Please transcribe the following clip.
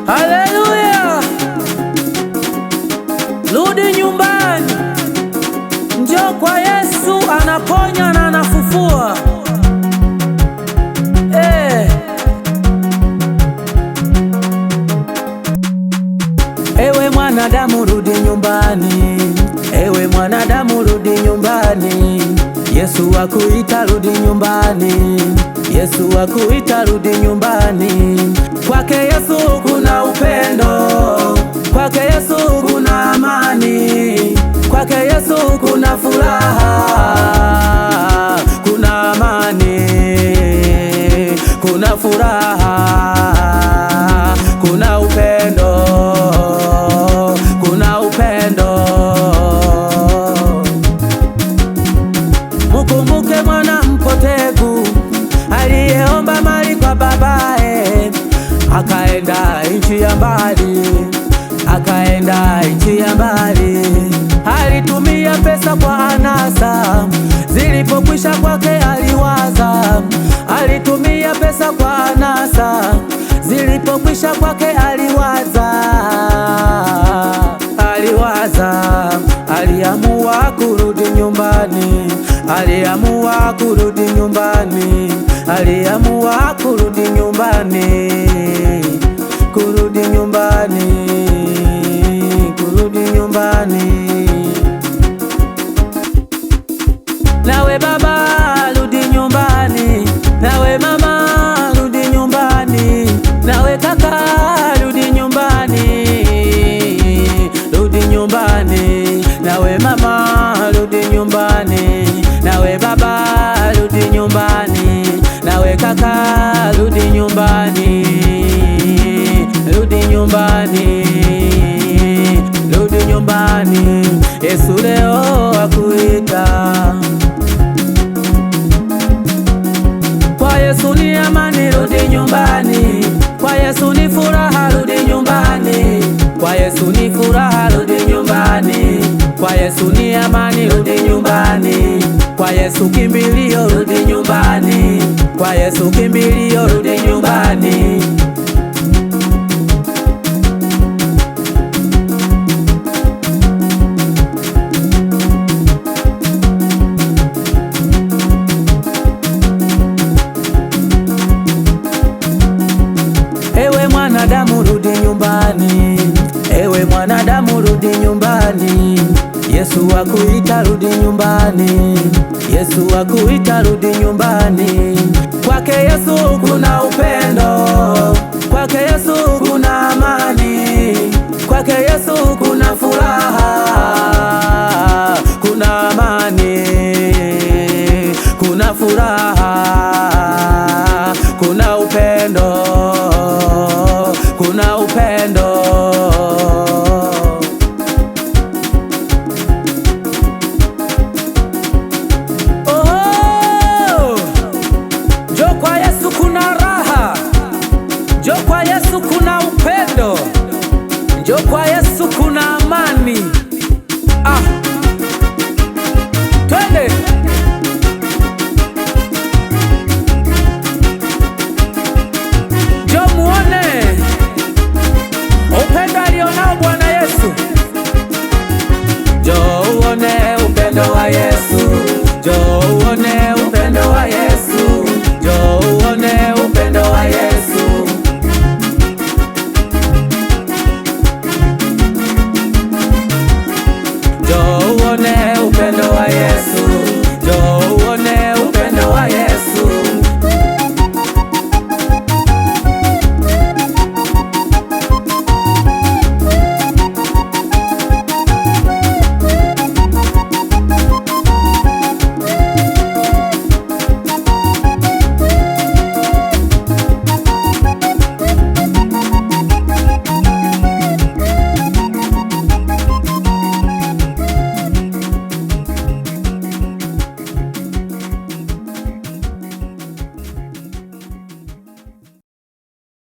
Haleluya! Rudi nyumbani, njoo kwa Yesu, anaponya na anafufua. Ewe mwanadamu rudi nyumbani, ewe mwanadamu rudi nyumbani. Yesu akuita rudi nyumbani, Yesu akuita rudi nyumbani. Kwake Yesu kuna upendo, kwake Yesu kuna amani, kwake Yesu kuna furaha, kuna amani, kuna furaha, kuna upendo, kuna upendo. Mukumbuke mwana mpotevu aliyeomba mali kwa babae, akaenda nchi ya mbali, akaenda nchi ya mbali. Alitumia pesa kwa anasa, zilipokwisha kwake aliwaza. Alitumia pesa kwa anasa, zilipokwisha kwake aliwaza. Aliamua kurudi nyumbani, aliamua kurudi nyumbani, aliamua kurudi nyumbani, kurudi nyumbani, kurudi nyumbani. Nawe baba rudi nyumbani, nawe mama rudi nyumbani, nawe kaka rudi nyumbani, rudi nyumbani. Nawe mama rudi nyumbani, nawe baba rudi nyumbani, nawe kaka rudi nyumbani, rudi nyumbani, rudi nyumbani. Yesu leo akuita. Kwa Yesu ni amani, rudi nyumbani. Kwa Yesu ni furaha, rudi nyumbani. Kwa Yesu ni furaha, rudi nyumbani. Kwa Yesu ni amani, rudi nyumbani. Kwa Yesu kimbilio, rudi nyumbani. Kwa Yesu kimbilio, rudi nyumbani. Ewe mwanadamu rudi nyumbani, ewe mwanadamu rudi nyumbani. Yesu akuita rudi nyumbani, Yesu akuita rudi nyumbani. Kwake Yesu kuna upendo, kwake Yesu kuna amani, kwake Yesu kuna furaha, kuna amani, kuna furaha, kuna upendo, kuna upendo. Njoo kwa Yesu kuna raha, njoo kwa Yesu kuna upendo, njoo kwa Yesu kuna amani. Twende. Njoo muone upendo alionao Bwana Yesu, njoo uone upendo wa Yesu.